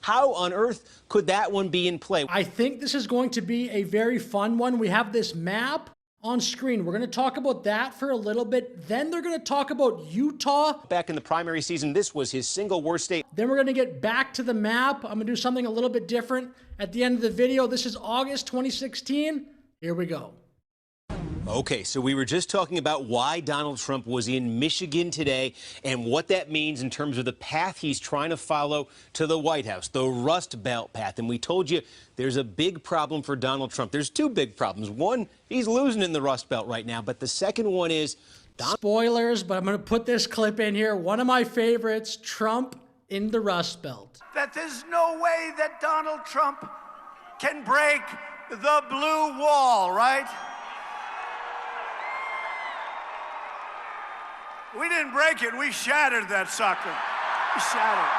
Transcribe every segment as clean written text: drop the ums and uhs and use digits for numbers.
How on earth could that one be in play? I think this is going to be a very fun one. We have this map on screen. We're going to talk about that for a little bit. Then they're going to talk about Utah. Back in the primary season, this was his single worst state. Then we're going to get back to the map. I'm going to do something a little bit different at the end of the video. This is August 2016. Here we go. Okay, so we were just talking about why Donald Trump was in Michigan today and what that means in terms of the path he's trying to follow to the White House, the Rust Belt path. And we told you there's a big problem for Donald Trump. There's two big problems. One, he's losing in the Rust Belt right now. But the second one is... Spoilers, but I'm going to put this clip in here. One of my favorites, Trump in the Rust Belt. That there's no way that Donald Trump can break the blue wall, right? We didn't break it. We shattered that sucker. We shattered.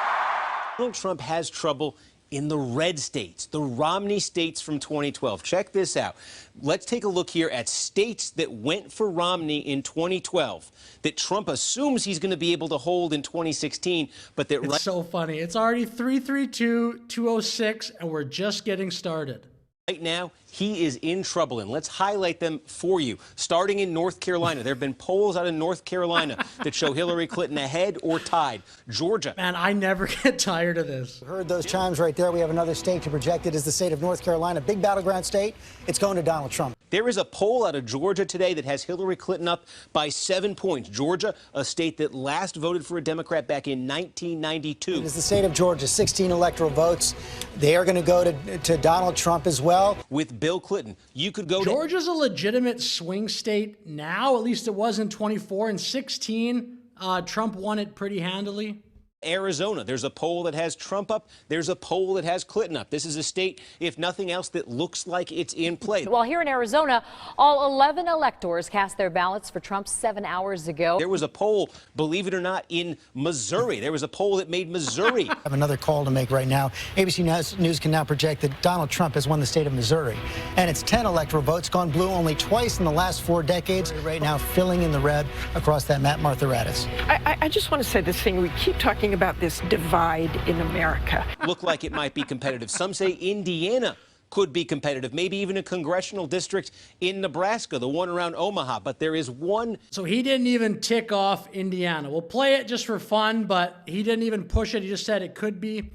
Donald Trump has trouble in the red states, the Romney states from 2012. Check this out. Let's take a look here at states that went for Romney in 2012 that Trump assumes he's going to be able to hold in 2016, but that... It's so funny. It's already 332-206, and we're just getting started. Right now, he is in trouble, and let's highlight them for you. Starting in North Carolina, there have been polls out of North Carolina that show Hillary Clinton ahead or tied. Georgia. Man, I never get tired of this. Heard those chimes right there. We have another state to project it as the state of North Carolina, big battleground state. It's going to Donald Trump. There is a poll out of Georgia today that has Hillary Clinton up by 7 points. Georgia, a state that last voted for a Democrat back in 1992. It is the state of Georgia, 16 electoral votes. They are going to go to Donald Trump as well. With Bill Clinton, you could go Georgia's a legitimate swing state now, at least it was in 24. In 16, Trump won it pretty handily. Arizona, there's a poll that has Trump up. There's a poll that has Clinton up. This is a state, if nothing else, that looks like it's in play. Well, here in Arizona, all 11 electors cast their ballots for Trump 7 hours ago. There was a poll, believe it or not, in Missouri. There was a poll that made Missouri. I have another call to make right now. ABC News can now project that Donald Trump has won the state of Missouri. And it's 10 electoral votes, gone blue only twice in the last 4 decades. Right now, filling in the red across that map, Martha Raddatz. I just want to say this thing. We keep talking about this divide in America. Look like it might be competitive. Some say Indiana could be competitive, maybe even a congressional district in Nebraska, the one around Omaha. But there is one. So he didn't even tick off Indiana. We'll play it just for fun, but he didn't even push it. He just said it could be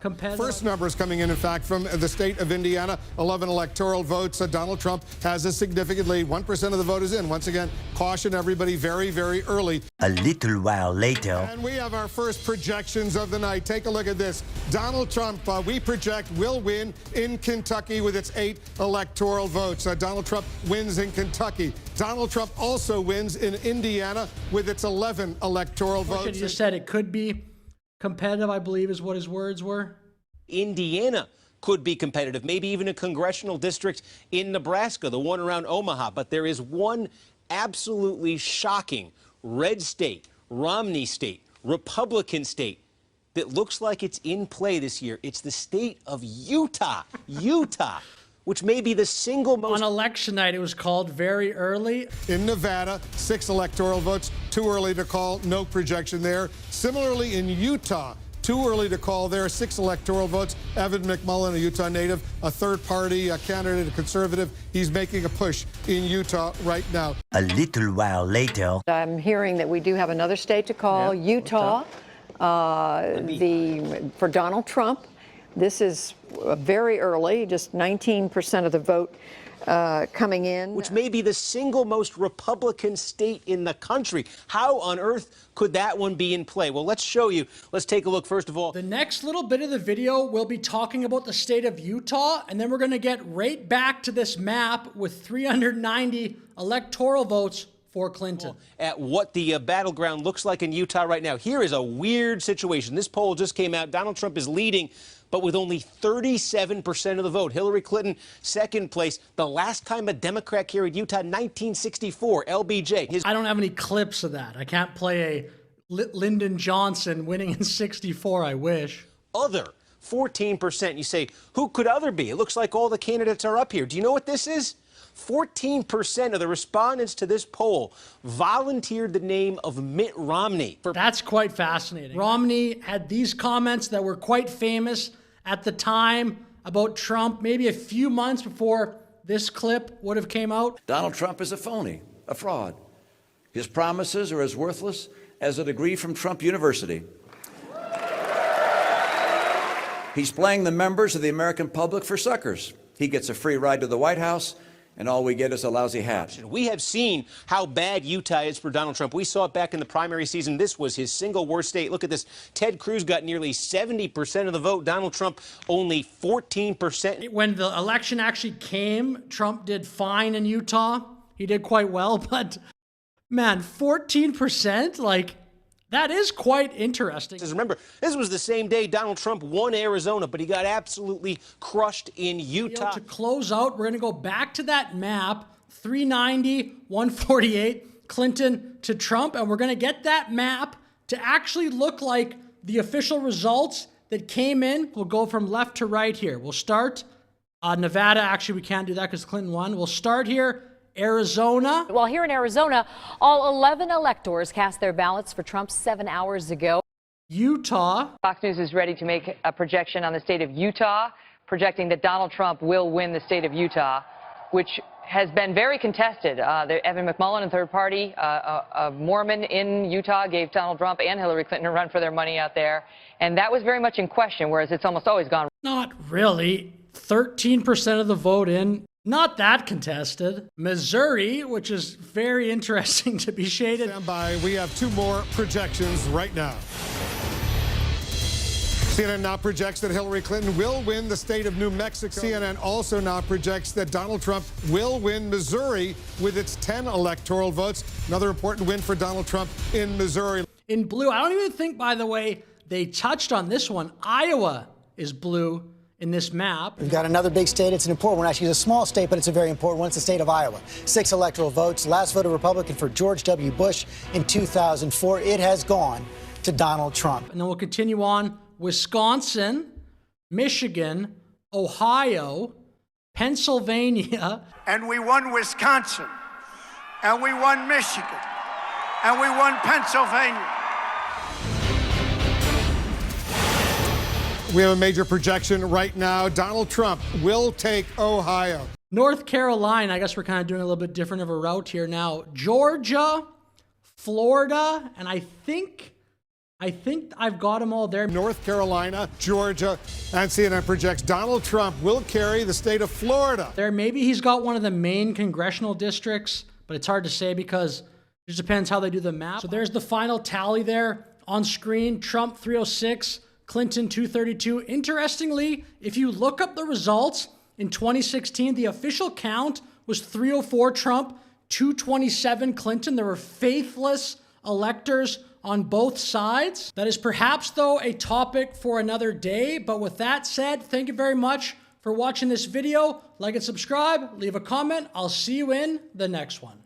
competitive. First numbers coming in fact, from the state of Indiana, 11 electoral votes. Donald Trump has a significant lead. 1% of the vote is in. Once again, caution everybody very, very early. A little while later. And we have our first projections of the night. Take a look at this. Donald Trump, we project, will win in Kentucky with its 8 electoral votes. Donald Trump wins in Kentucky. Donald Trump also wins in Indiana with its 11 electoral votes. He just said it could be competitive, I believe is what his words were. Indiana could be competitive, maybe even a congressional district in Nebraska, the one around Omaha. But there is one absolutely shocking red state, Romney state, Republican state, that looks like it's in play this year. It's the state of Utah. Utah, which may be the single most... On election night, it was called very early. In Nevada, 6 electoral votes, too early to call, no projection there. Similarly, in Utah, too early to call there, 6 electoral votes. Evan McMullin, a Utah native, a third-party candidate, a conservative. He's making a push in Utah right now. A little while later. I'm hearing that we do have another state to call, Utah, for Donald Trump. This is very early, just 19% of the vote coming in. Which may be the single most Republican state in the country. How on earth could that one be in play? Well, let's show you. Let's take a look, first of all. The next little bit of the video, we'll be talking about the state of Utah, and then we're going to get right back to this map with 390 electoral votes for Clinton. At what the battleground looks like in Utah right now. Here is a weird situation. This poll just came out. Donald Trump is leading, but with only 37% of the vote. Hillary Clinton, second place. The last time a Democrat carried Utah, 1964, LBJ. I don't have any clips of that. I can't play a Lyndon Johnson winning in 64, I wish. Other, 14%. You say, who could other be? It looks like all the candidates are up here. Do you know what this is? 14% of the respondents to this poll volunteered the name of Mitt Romney. That's quite fascinating. Romney had these comments that were quite famous at the time about Trump, maybe a few months before this clip would have came out. Donald Trump is a phony, a fraud. His promises are as worthless as a degree from Trump University. He's playing the members of the American public for suckers. He gets a free ride to the White House, and all we get is a lousy hat. We have seen how bad Utah is for Donald Trump. We saw it back in the primary season. This was his single worst state. Look at this. Ted Cruz got nearly 70% of the vote. Donald Trump only 14%. When the election actually came, Trump did fine in Utah. He did quite well, but man, 14%? Like, that is quite interesting. Remember, this was the same day Donald Trump won Arizona, but he got absolutely crushed in Utah. To close out, we're going to go back to that map, 390, 148, Clinton to Trump, and we're going to get that map to actually look like the official results that came in. We'll go from left to right here. We'll start Nevada. Actually, we can't do that because Clinton won. We'll start here. Arizona. Well, here in Arizona, all 11 electors cast their ballots for Trump 7 hours ago. Utah. Fox News is ready to make a projection on the state of Utah, projecting that Donald Trump will win the state of Utah, which has been very contested. Evan McMullin and third party, a Mormon in Utah, gave Donald Trump and Hillary Clinton a run for their money out there. And that was very much in question, whereas it's almost always gone. Not really. 13% of the vote in. Not that contested. Missouri, which is very interesting to be shaded. Stand by. We have two more projections right now. CNN now projects that Hillary Clinton will win the state of New Mexico. CNN also now projects that Donald Trump will win Missouri with its 10 electoral votes. Another important win for Donald Trump in Missouri. In blue, I don't even think, by the way, they touched on this one. Iowa is blue in this map. We've got another big state. It's an important one. Actually, it's a small state, but it's a very important one. It's the state of Iowa. 6 electoral votes. Last voted Republican for George W. Bush in 2004. It has gone to Donald Trump. And then we'll continue on. Wisconsin, Michigan, Ohio, Pennsylvania. And we won Wisconsin. And we won Michigan. And we won Pennsylvania. We have a major projection right now. Donald Trump will take Ohio. North Carolina, I guess we're kind of doing a little bit different of a route here now. Georgia, Florida, and I think I've got them all there. North Carolina, Georgia, and CNN projects Donald Trump will carry the state of Florida. There, maybe he's got one of the main congressional districts, but it's hard to say because it just depends how they do the map. So there's the final tally there on screen. Trump 306. Clinton 232. Interestingly, if you look up the results in 2016, the official count was 304 Trump, 227 Clinton. There were faithless electors on both sides. That is perhaps, though, a topic for another day. But with that said, thank you very much for watching this video. Like and subscribe, leave a comment. I'll see you in the next one.